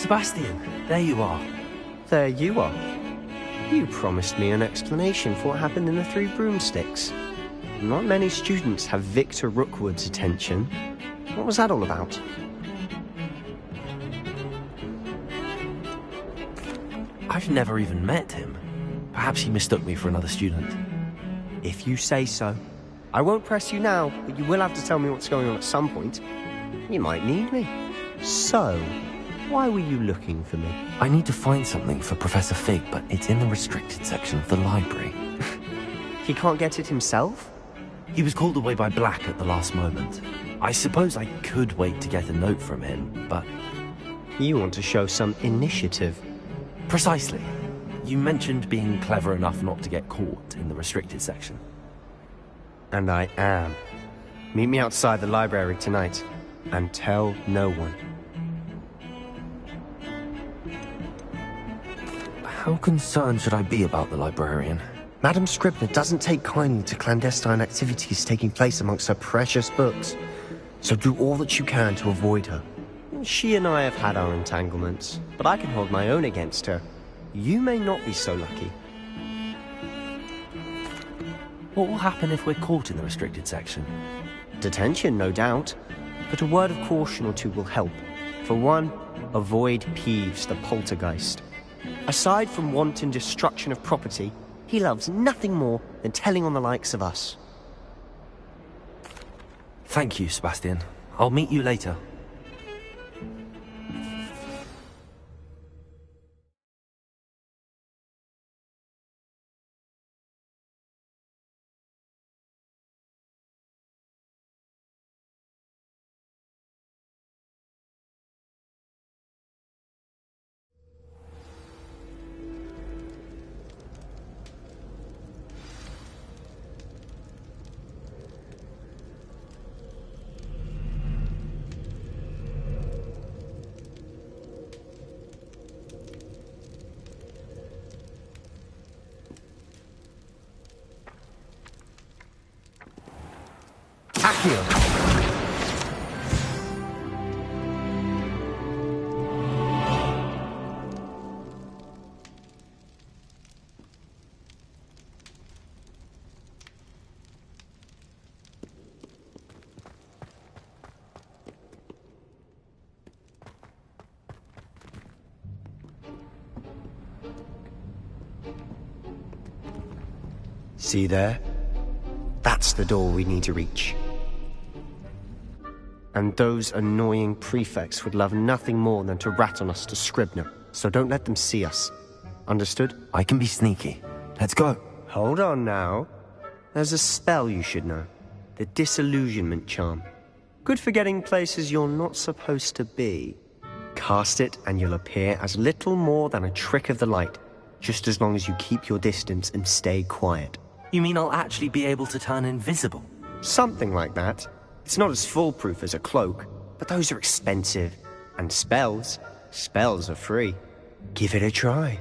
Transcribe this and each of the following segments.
Sebastian, there you are. There you are. You promised me an explanation for what happened in the Three Broomsticks. Not many students have Victor Rookwood's attention. What was that all about? I've never even met him. Perhaps he mistook me for another student. If you say so. I won't press you now, but you will have to tell me what's going on at some point. You might need me. So, why were you looking for me? I need to find something for Professor Fig, but it's in the restricted section of the library. He can't get it himself? He was called away by Black at the last moment. I suppose I could wait to get a note from him, but... You want to show some initiative. Precisely. You mentioned being clever enough not to get caught in the restricted section. And I am. Meet me outside the library tonight, and tell no one. How concerned should I be about the librarian? Madame Scribner doesn't take kindly to clandestine activities taking place amongst her precious books, so do all that you can to avoid her. She and I have had our entanglements, but I can hold my own against her. You may not be so lucky. What will happen if we're caught in the restricted section? Detention, no doubt, but a word of caution or two will help. For one, avoid Peeves, the poltergeist. Aside from wanton destruction of property, he loves nothing more than telling on the likes of us. Thank you, Sebastian. I'll meet you later. See there? That's the door we need to reach. And those annoying prefects would love nothing more than to rat on us to Scribner, so don't let them see us. Understood? I can be sneaky. Let's go. Hold on now. There's a spell you should know. The Disillusionment Charm. Good for getting places you're not supposed to be. Cast it and you'll appear as little more than a trick of the light, just as long as you keep your distance and stay quiet. You mean I'll actually be able to turn invisible? Something like that. It's not as foolproof as a cloak, but those are expensive. And spells are free. Give it a try.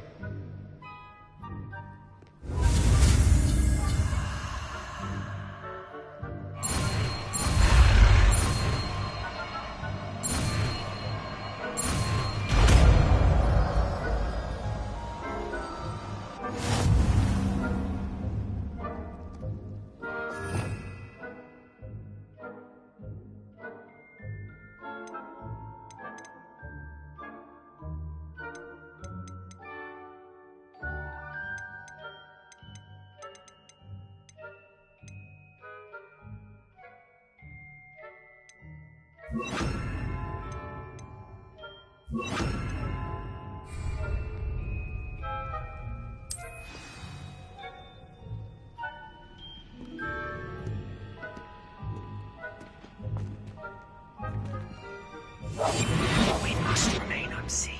We must remain unseen.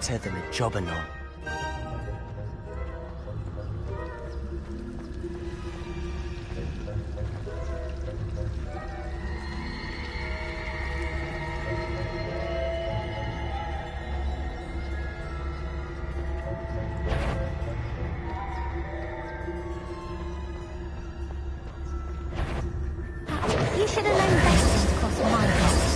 better than a jobberknoll. You should have known better than to cross my path.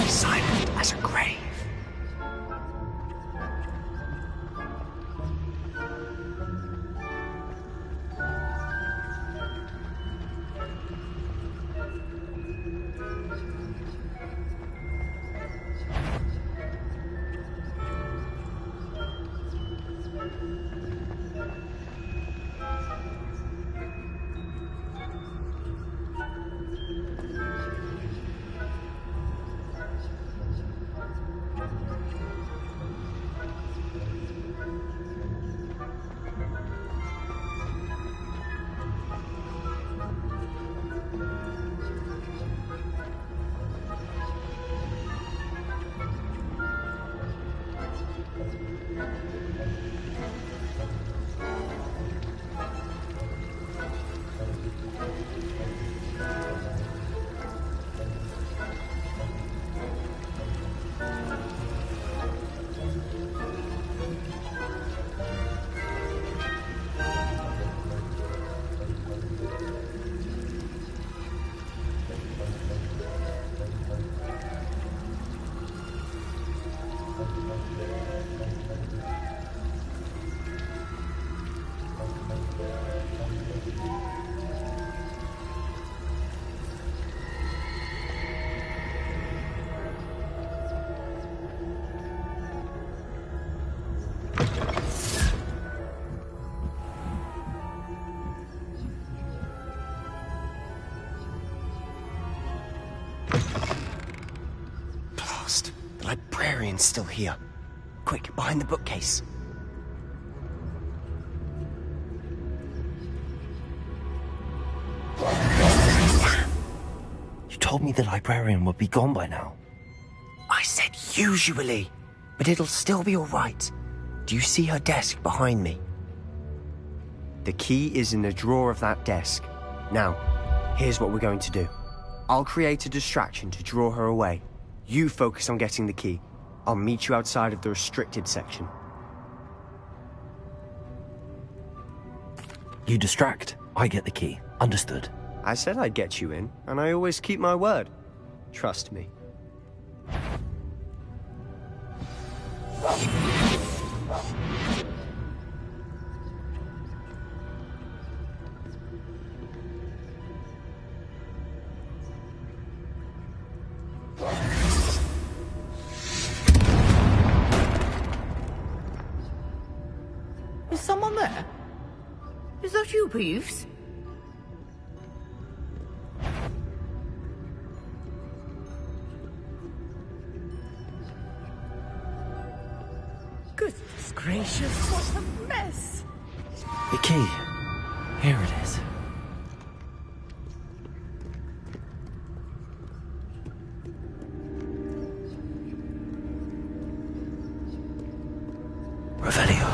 Silent as a grave. Blast! The librarian's still here. Quick, behind the bookcase. You told me the librarian would be gone by now. I said usually, but it'll still be all right. Do you see her desk behind me? The key is in the drawer of that desk. Now, here's what we're going to do. I'll create a distraction to draw her away. You focus on getting the key. I'll meet you outside of the restricted section. You distract, I get the key. Understood. I said I'd get you in, and I always keep my word. Trust me. that you, Peeves? Goodness gracious, what a mess! The key. Here it is. Revelio.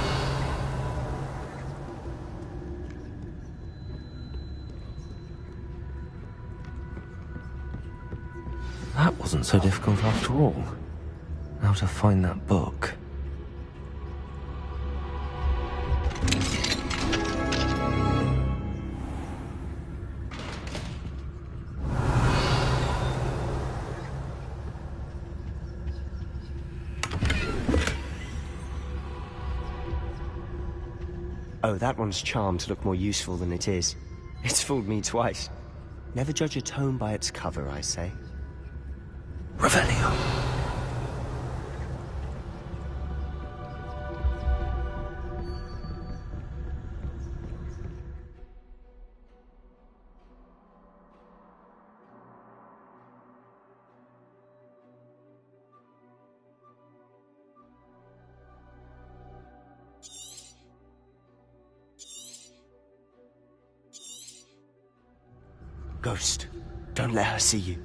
That wasn't so difficult after all. Now to find that book. Oh, that one's charmed to look more useful than it is. It's fooled me twice. Never judge a tome by its cover, I say. Revelio. Ghost, don't let her see you.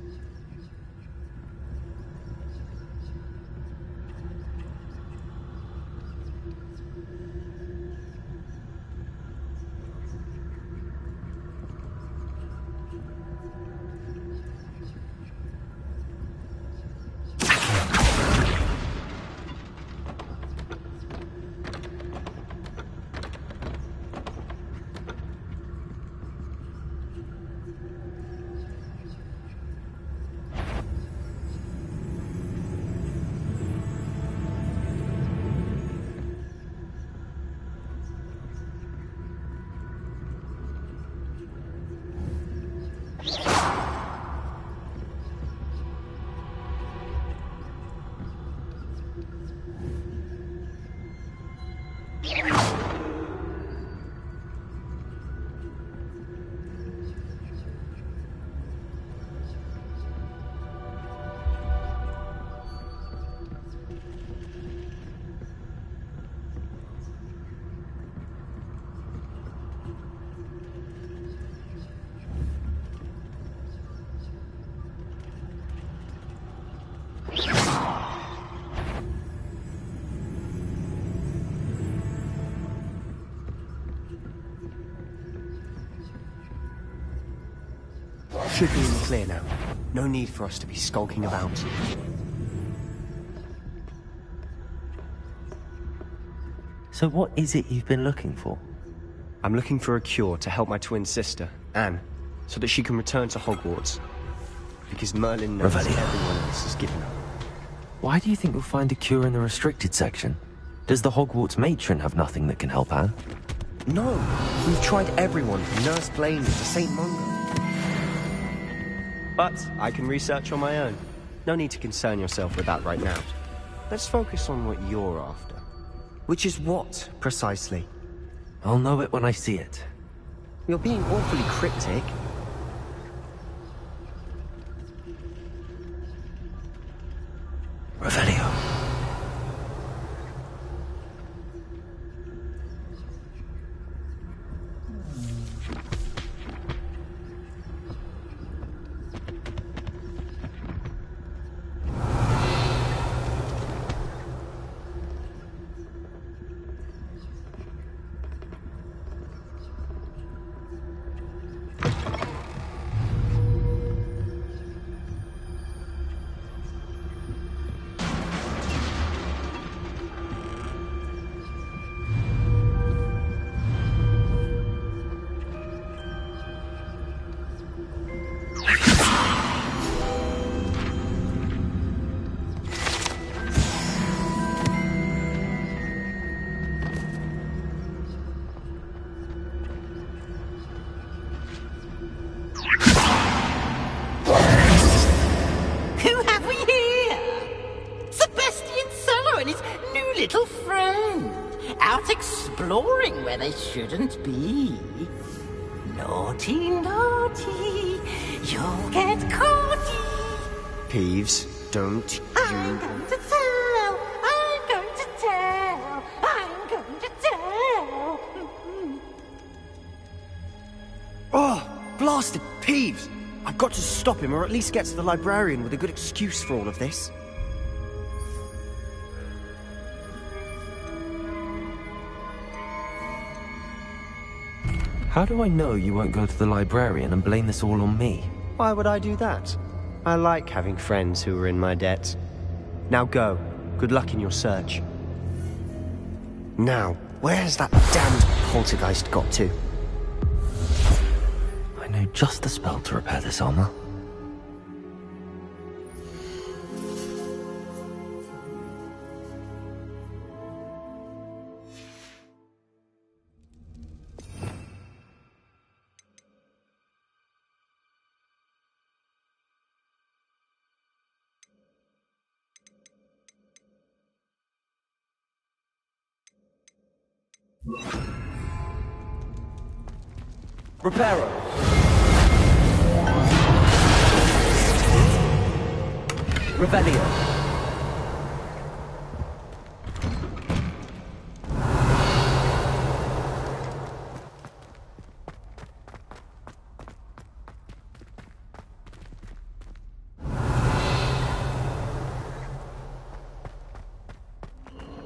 Should be in the clear now. No need for us to be skulking about. So what is it you've been looking for? I'm looking for a cure to help my twin sister, Anne, so that she can return to Hogwarts. Because Merlin knows Revelio. everyone else has given up. Why do you think you'll find a cure in the restricted section? Does the Hogwarts matron have nothing that can help Anne? No, we've tried everyone from Nurse Blaine to St. Mungo. But I can research on my own. No need to concern yourself with that right now. Let's focus on what you're after. Which is what, precisely? I'll know it when I see it. You're being awfully cryptic. Revelio. exploring where they shouldn't be. Naughty, naughty, you'll get caughty. Peeves, don't I'm going to tell, I'm going to tell, I'm going to tell. Oh, blasted Peeves! I've got to stop him, or at least get to the librarian with a good excuse for all of this. How do I know you won't go to the librarian and blame this all on me? Why would I do that? I like having friends who are in my debt. Now go. Good luck in your search. Now, where's that damned poltergeist got to? I know just the spell to repair this armor. Reparo! Revelio!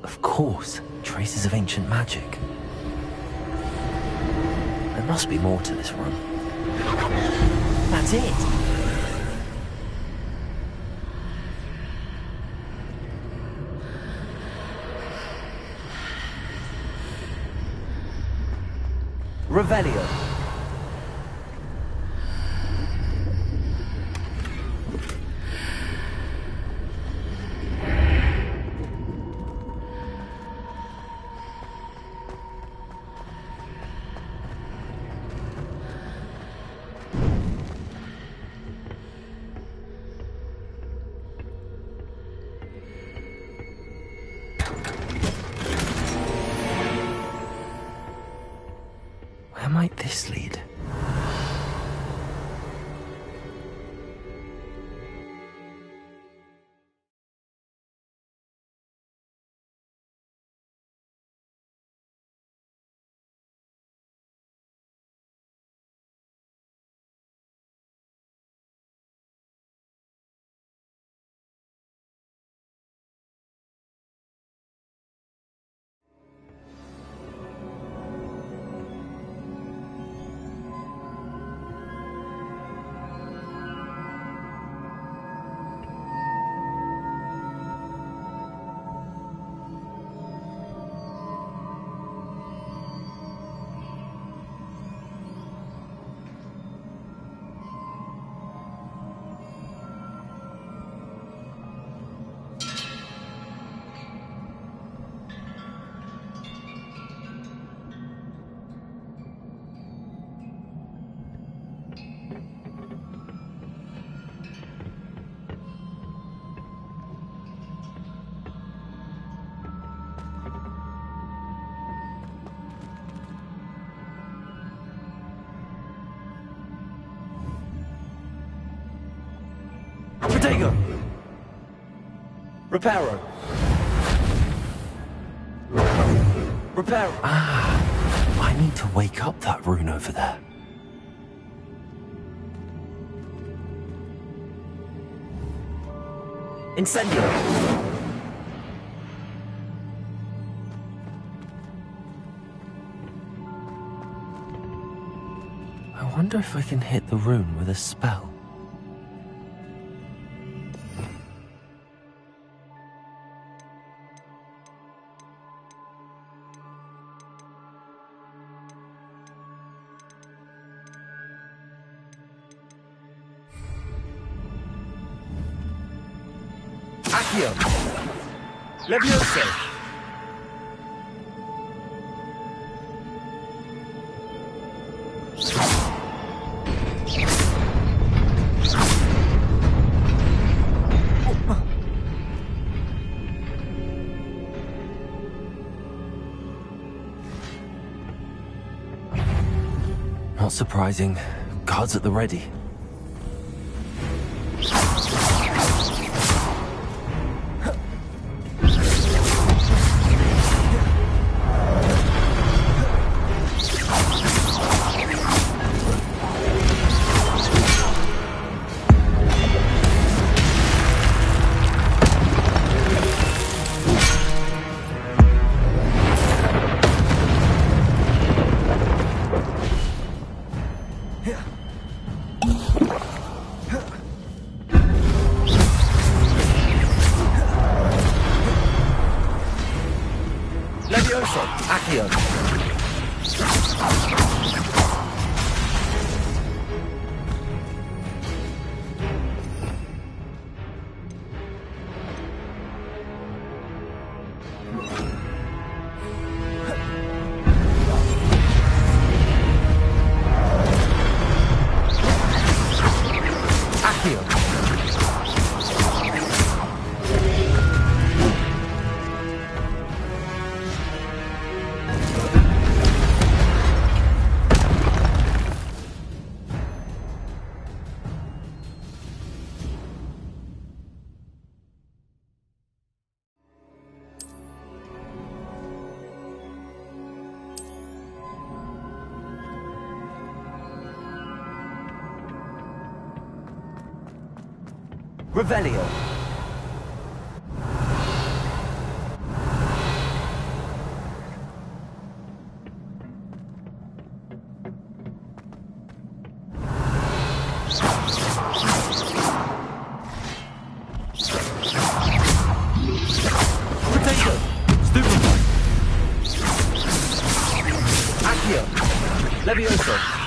Of course, traces of ancient magic. There must be more to this room. That's it! Revelio. Where might this lead? Protego! Reparo! Reparo! Ah, I need to wake up that rune over there. Incendio! I wonder if I can hit the rune with a spell. Accio! Levioso! Not surprising. Cards at the ready. Levioso, Accio. Accio. Revelio. Potato. Stupefy. Accio. Levioso.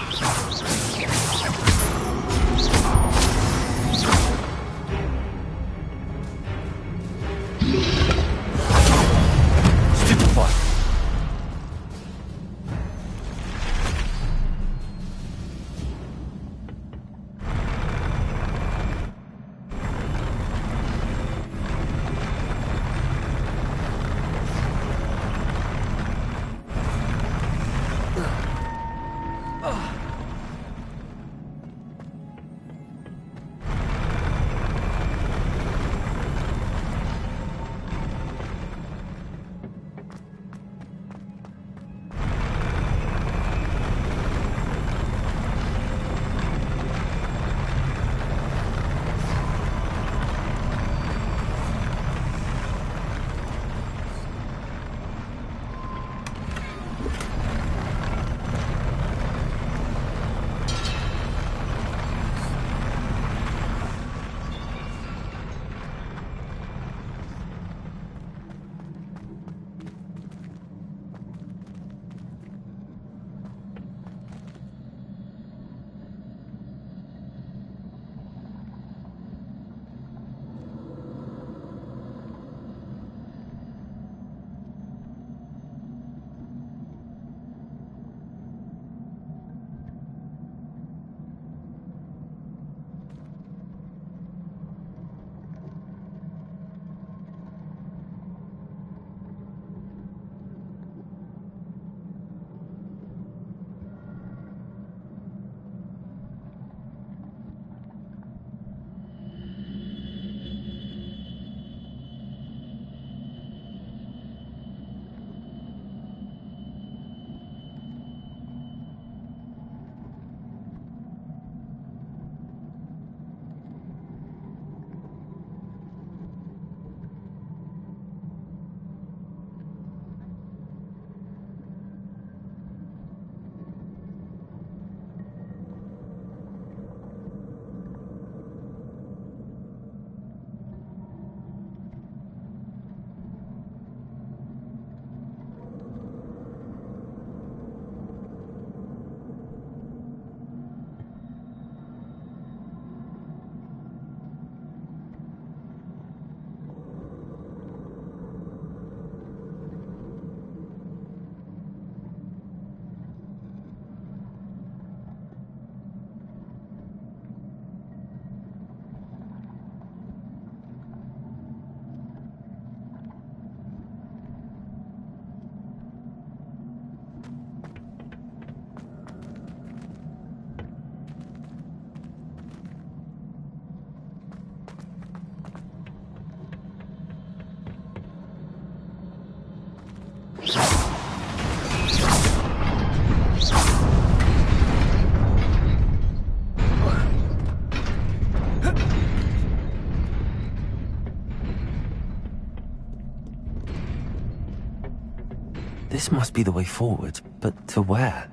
This must be the way forward, but to where?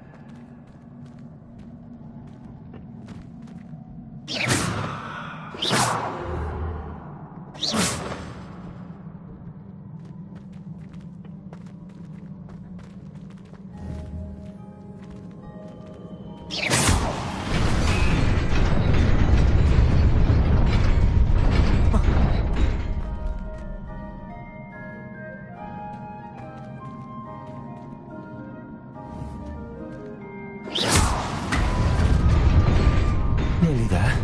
Nearly there.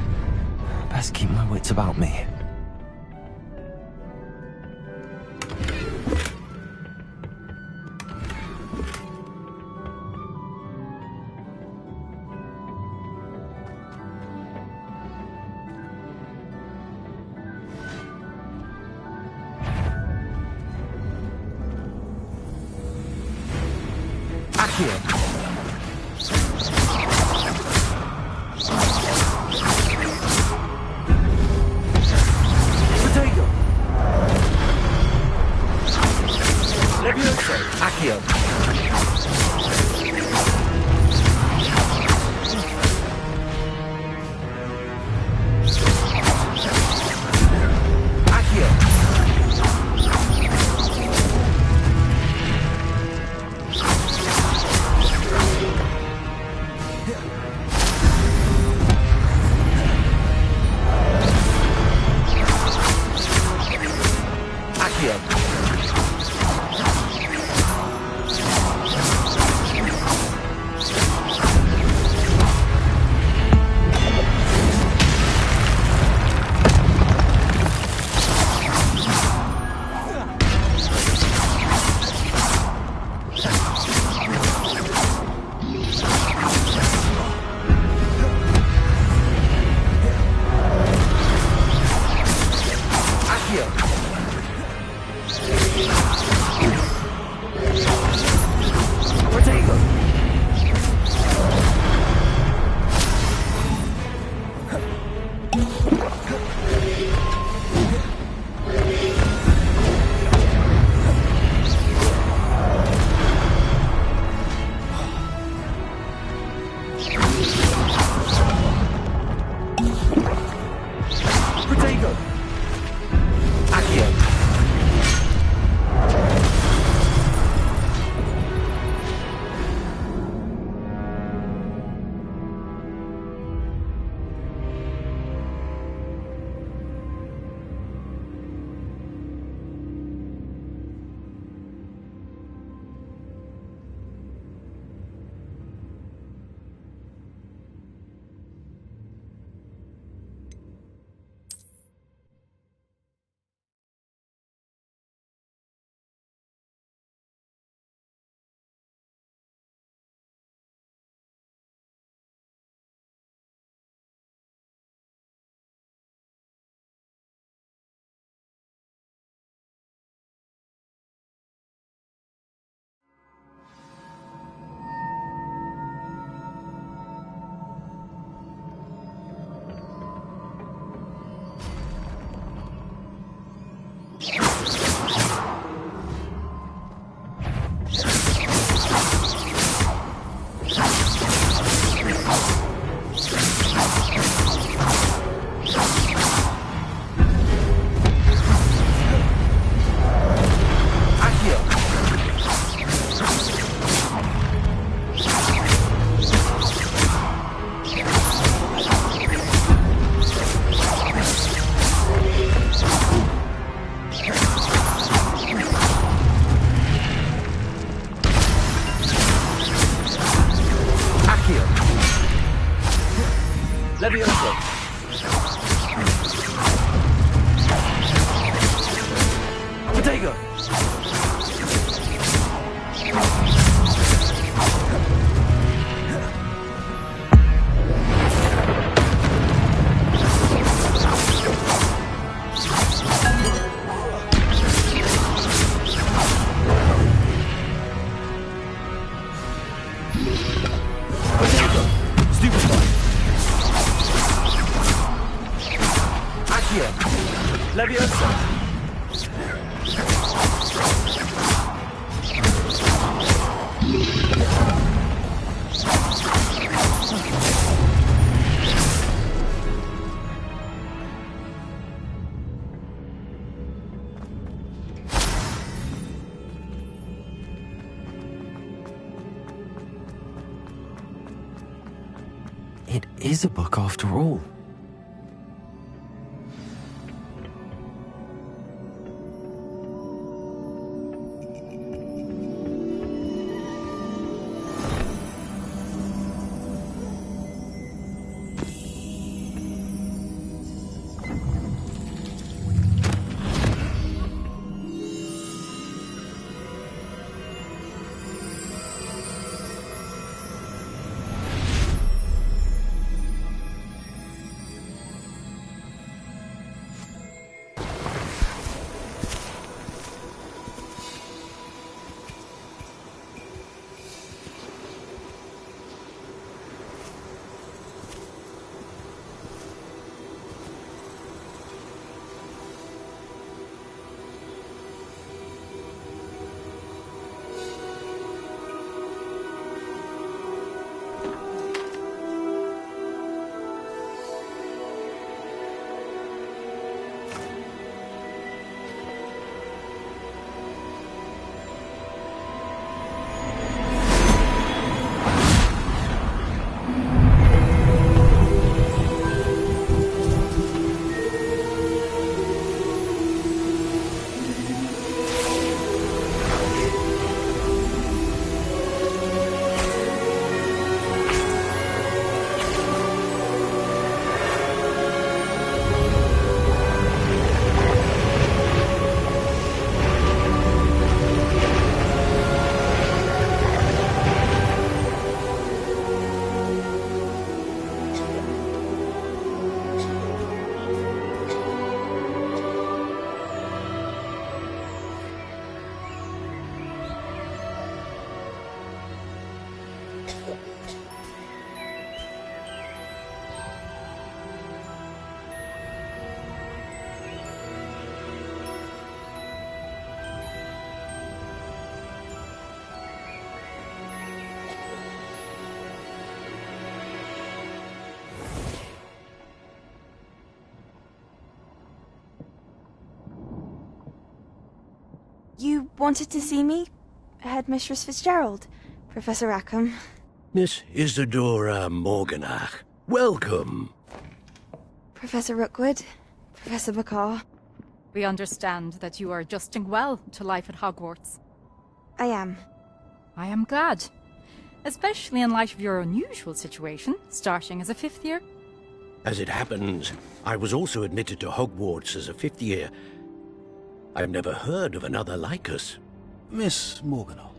Best keep my wits about me. Accio! Accio. Levioso. Potato. Leviosa. It is a book after all. You wanted to see me? Headmistress Fitzgerald? Professor Rackham? Miss Isadora Morganach, welcome. Professor Rookwood? Professor Bakar? We understand that you are adjusting well to life at Hogwarts. I am. I am glad. Especially in light of your unusual situation, starting as a fifth year. As it happens, I was also admitted to Hogwarts as a fifth year. I've never heard of another like us. Miss Morganach,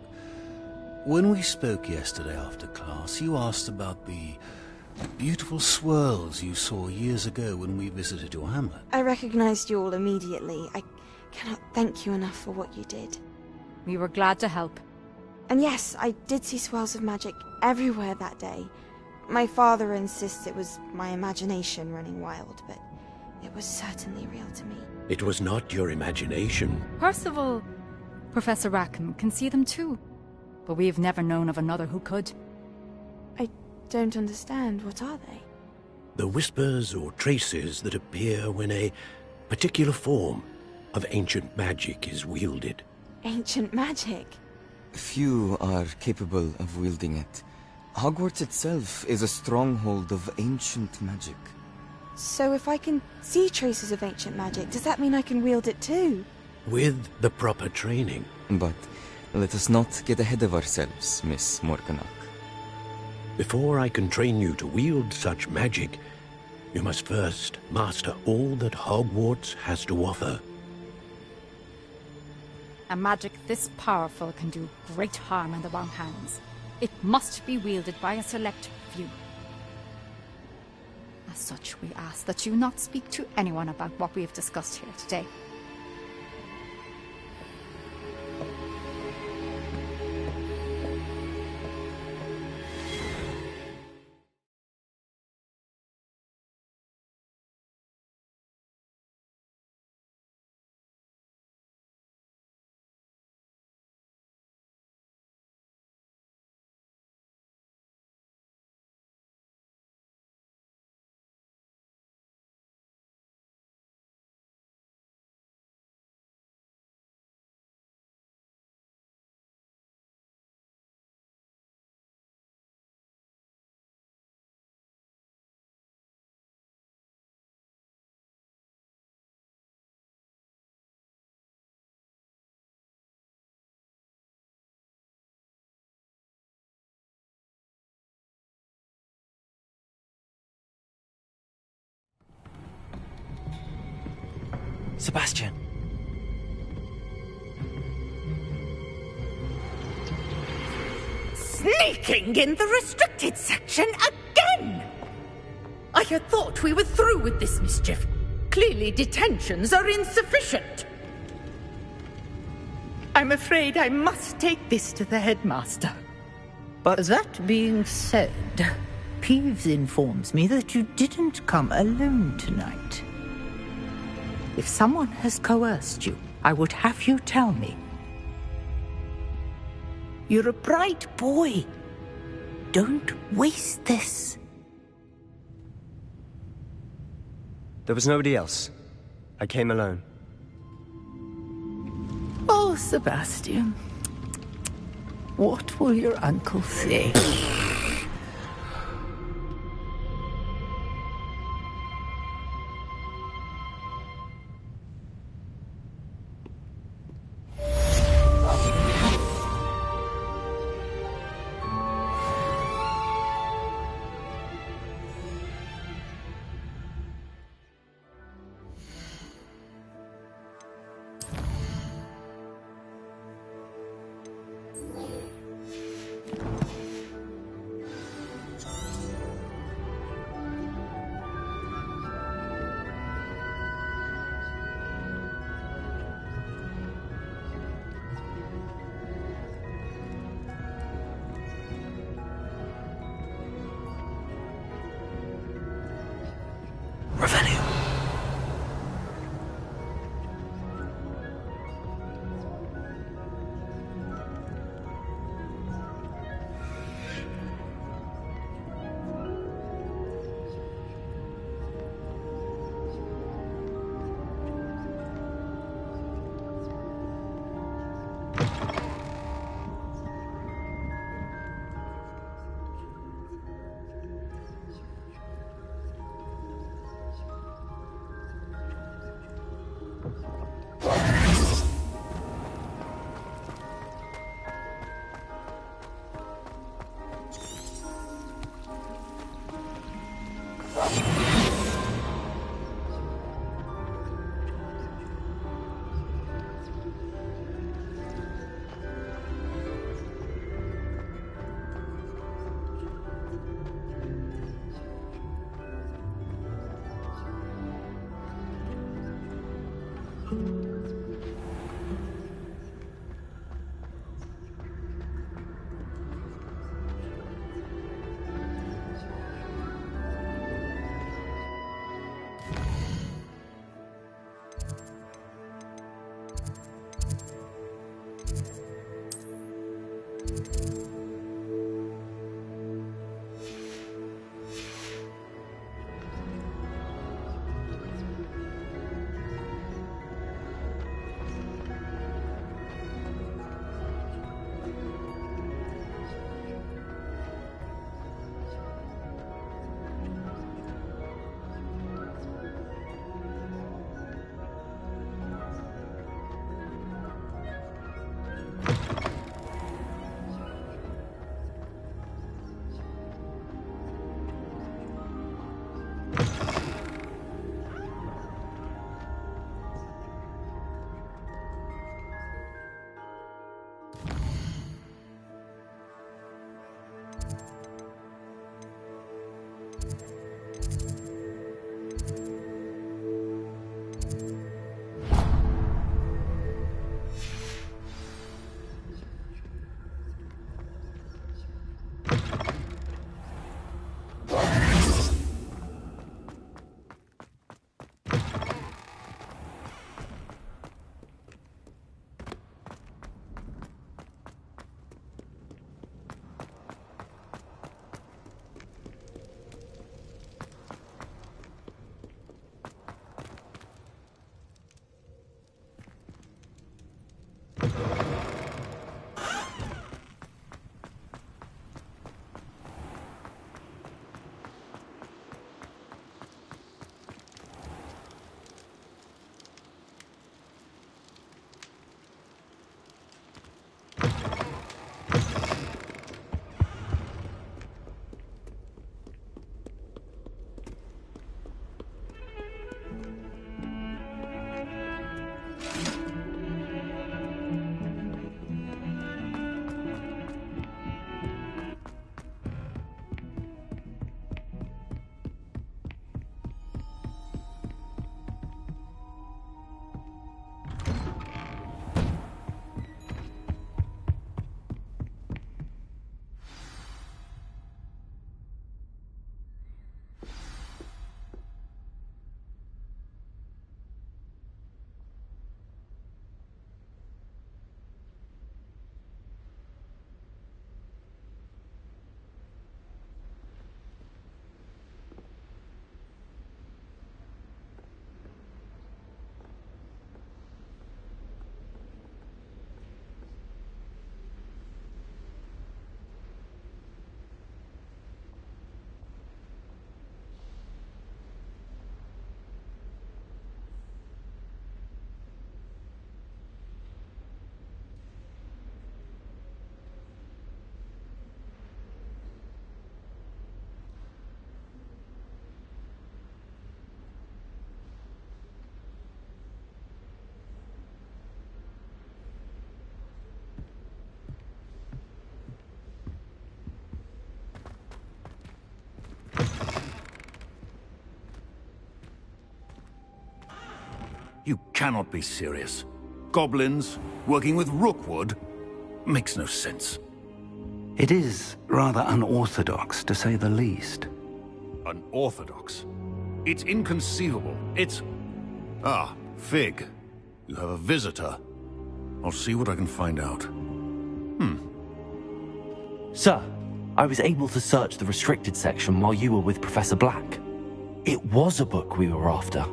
when we spoke yesterday after class, you asked about the beautiful swirls you saw years ago when we visited your hamlet. I recognized you all immediately. I cannot thank you enough for what you did. We were glad to help. And yes, I did see swirls of magic everywhere that day. My father insists it was my imagination running wild, but it was certainly real to me. It was not your imagination. Percival, Professor Rackham can see them too. But we've never known of another who could. I don't understand. What are they? The whispers or traces that appear when a particular form of ancient magic is wielded. Ancient magic? Few are capable of wielding it. Hogwarts itself is a stronghold of ancient magic. So if I can see traces of ancient magic, does that mean I can wield it too? With the proper training. But let us not get ahead of ourselves, Miss Morganach. Before I can train you to wield such magic, you must first master all that Hogwarts has to offer. A magic this powerful can do great harm in the wrong hands. It must be wielded by a select few. As such, we ask that you not speak to anyone about what we have discussed here today. Sebastian. Sneaking in the restricted section again! I had thought we were through with this mischief. Clearly detentions are insufficient. I'm afraid I must take this to the headmaster. But That being said, Peeves informs me that you didn't come alone tonight. If someone has coerced you, I would have you tell me. You're a bright boy. Don't waste this. there was nobody else. I came alone. Oh, Sebastian. What will your uncle say? You cannot be serious. Goblins working with Rookwood makes no sense. It is rather unorthodox, to say the least. Unorthodox? It's inconceivable. It's... Ah, Fig. You have a visitor. I'll see what I can find out. Sir, I was able to search the restricted section while you were with Professor Black. It was a book we were after.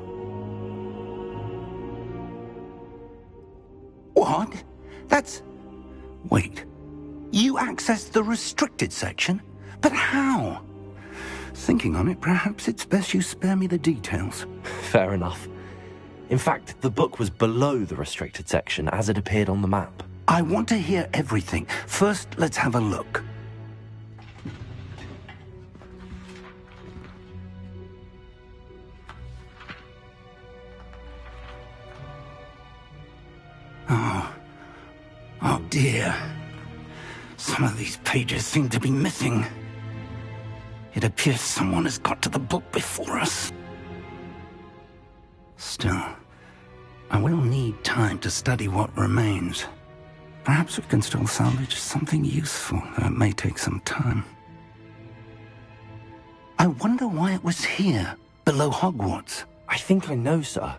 What? That's... Wait. You accessed the restricted section? But how? Thinking on it, perhaps it's best you spare me the details. Fair enough. In fact, the book was below the restricted section as it appeared on the map. I want to hear everything. First, let's have a look. Oh dear. Some of these pages seem to be missing. It appears someone has got to the book before us. Still, I will need time to study what remains. Perhaps we can still salvage something useful, though it may take some time. I wonder why it was here, below Hogwarts. I think I know, sir.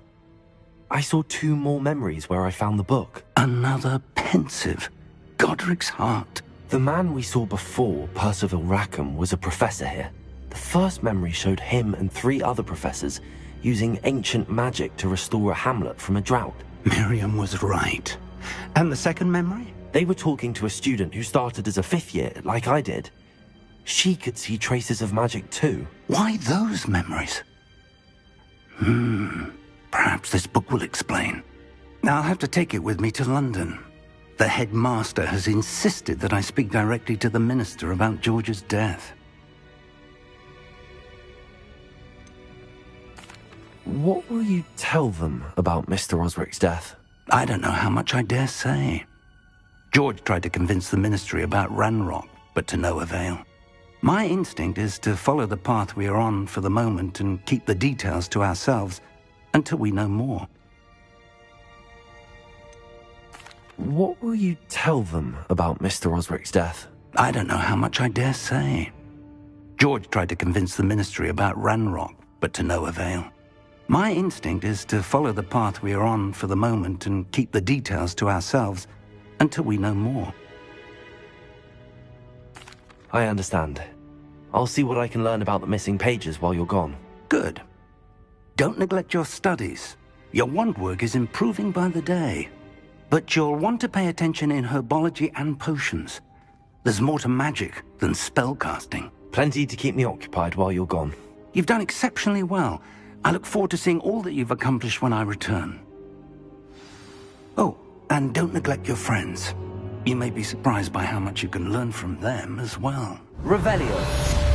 I saw 2 more memories where I found the book. Another pensive. Godric's heart. The man we saw before, Percival Rackham, was a professor here. The first memory showed him and 3 other professors using ancient magic to restore a hamlet from a drought. Miriam was right. And the second memory? They were talking to a student who started as a 5th year, like I did. She could see traces of magic too. Why those memories? Perhaps this book will explain. I'll have to take it with me to London. The headmaster has insisted that I speak directly to the minister about George's death. What will you tell them about Mr. Osric's death? I don't know how much I dare say. George tried to convince the ministry about Ranrock, but to no avail. My instinct is to follow the path we are on for the moment and keep the details to ourselves until we know more. What will you tell them about Mr. Osric's death? I don't know how much I dare say. George tried to convince the ministry about Ranrock, but to no avail. My instinct is to follow the path we are on for the moment and keep the details to ourselves until we know more. I understand. I'll see what I can learn about the missing pages while you're gone. Good. Don't neglect your studies. Your wand work is improving by the day. But you'll want to pay attention in herbology and potions. There's more to magic than spellcasting. Plenty to keep me occupied while you're gone. You've done exceptionally well. I look forward to seeing all that you've accomplished when I return. Oh, and don't neglect your friends. You may be surprised by how much you can learn from them as well. Revelio.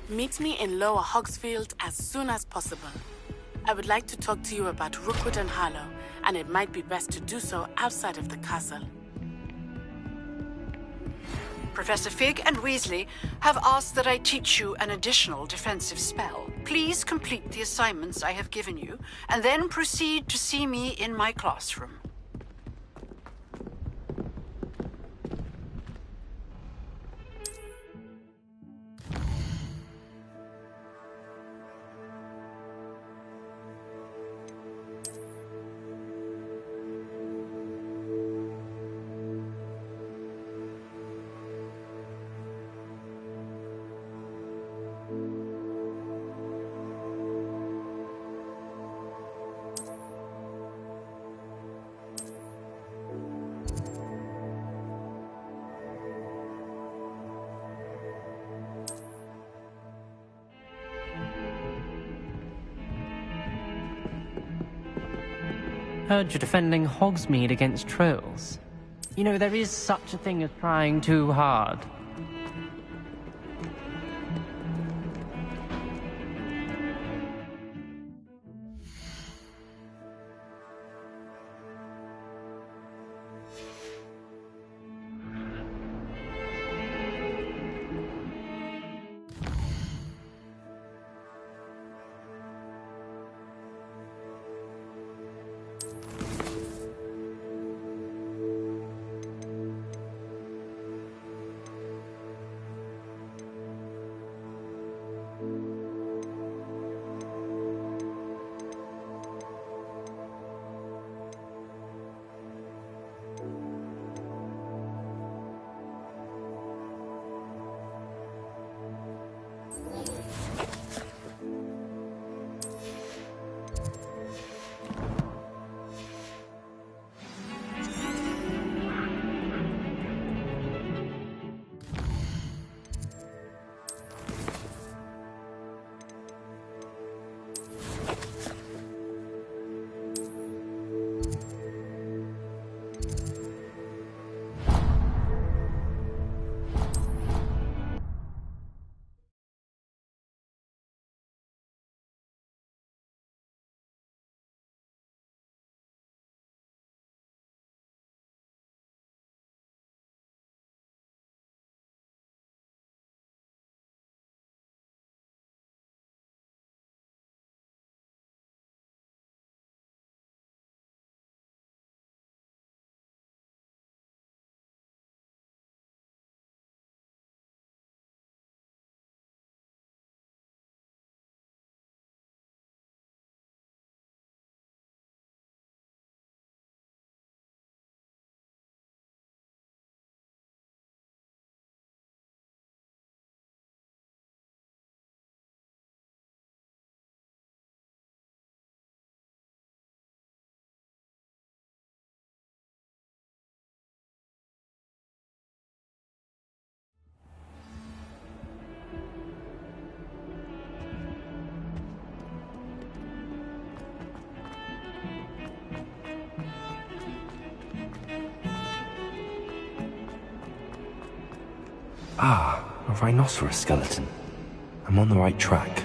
Meet me in Lower Hogsfield as soon as possible. I would like to talk to you about Rookwood and Harlow, and it might be best to do so outside of the castle. Professor Fig and Weasley have asked that I teach you an additional defensive spell. Please complete the assignments I have given you, and then proceed to see me in my classroom. Heard you're defending Hogsmeade against trolls. You know, there is such a thing as trying too hard. Ah, a rhinoceros skeleton. I'm on the right track.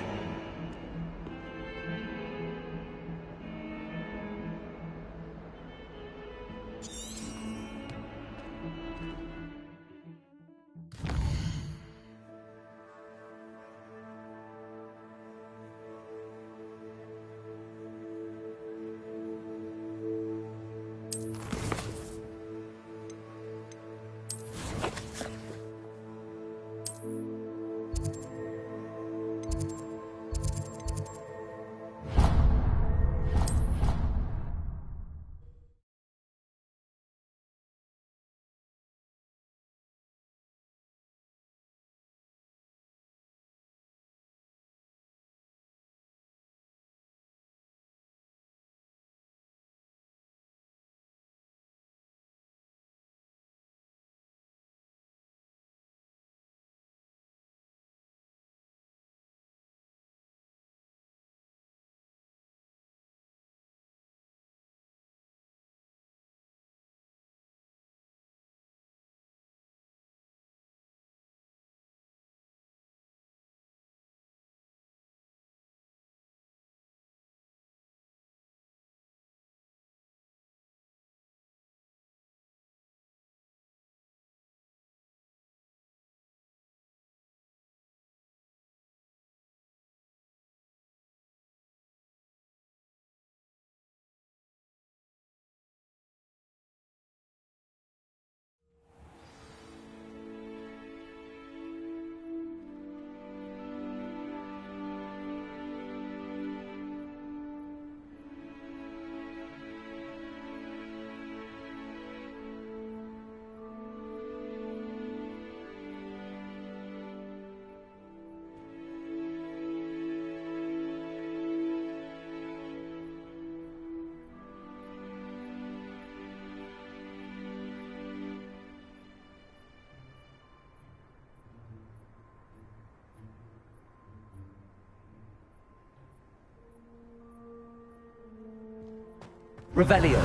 Revelio.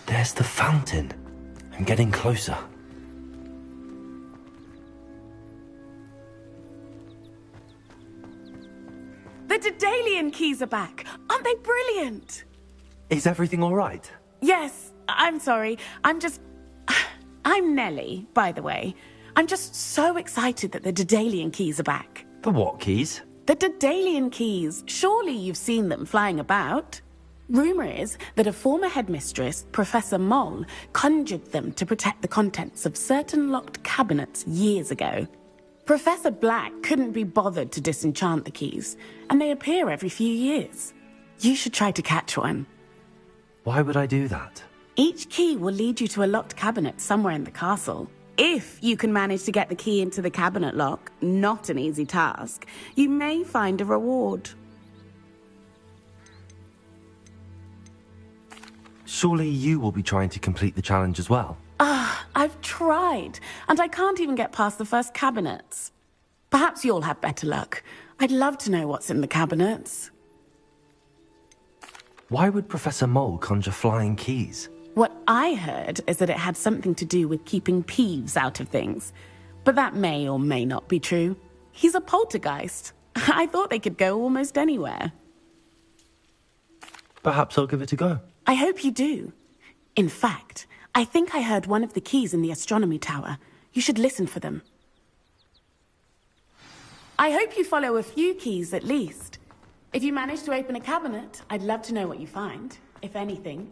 There's the fountain. I'm getting closer. The Daedalian keys are back. Aren't they brilliant? Is everything all right? Yes, I'm sorry. I'm Nellie, by the way. I'm just so excited that the Daedalian keys are back. The what keys? The Daedalian keys. Surely you've seen them flying about. Rumour is that a former headmistress, Professor Moll, conjured them to protect the contents of certain locked cabinets years ago. Professor Black couldn't be bothered to disenchant the keys, and they appear every few years. You should try to catch one. Why would I do that? Each key will lead you to a locked cabinet somewhere in the castle. If you can manage to get the key into the cabinet lock, not an easy task, you may find a reward. Surely you will be trying to complete the challenge as well. I've tried, and I can't even get past the first cabinets. Perhaps you'll have better luck. I'd love to know what's in the cabinets. Why would Professor Mole conjure flying keys? What I heard is that it had something to do with keeping Peeves out of things. But that may or may not be true. He's a poltergeist. I thought they could go almost anywhere. Perhaps I'll give it a go. I hope you do. In fact, I think I heard one of the keys in the astronomy tower. You should listen for them. I hope you follow a few keys at least. If you manage to open a cabinet, I'd love to know what you find, if anything.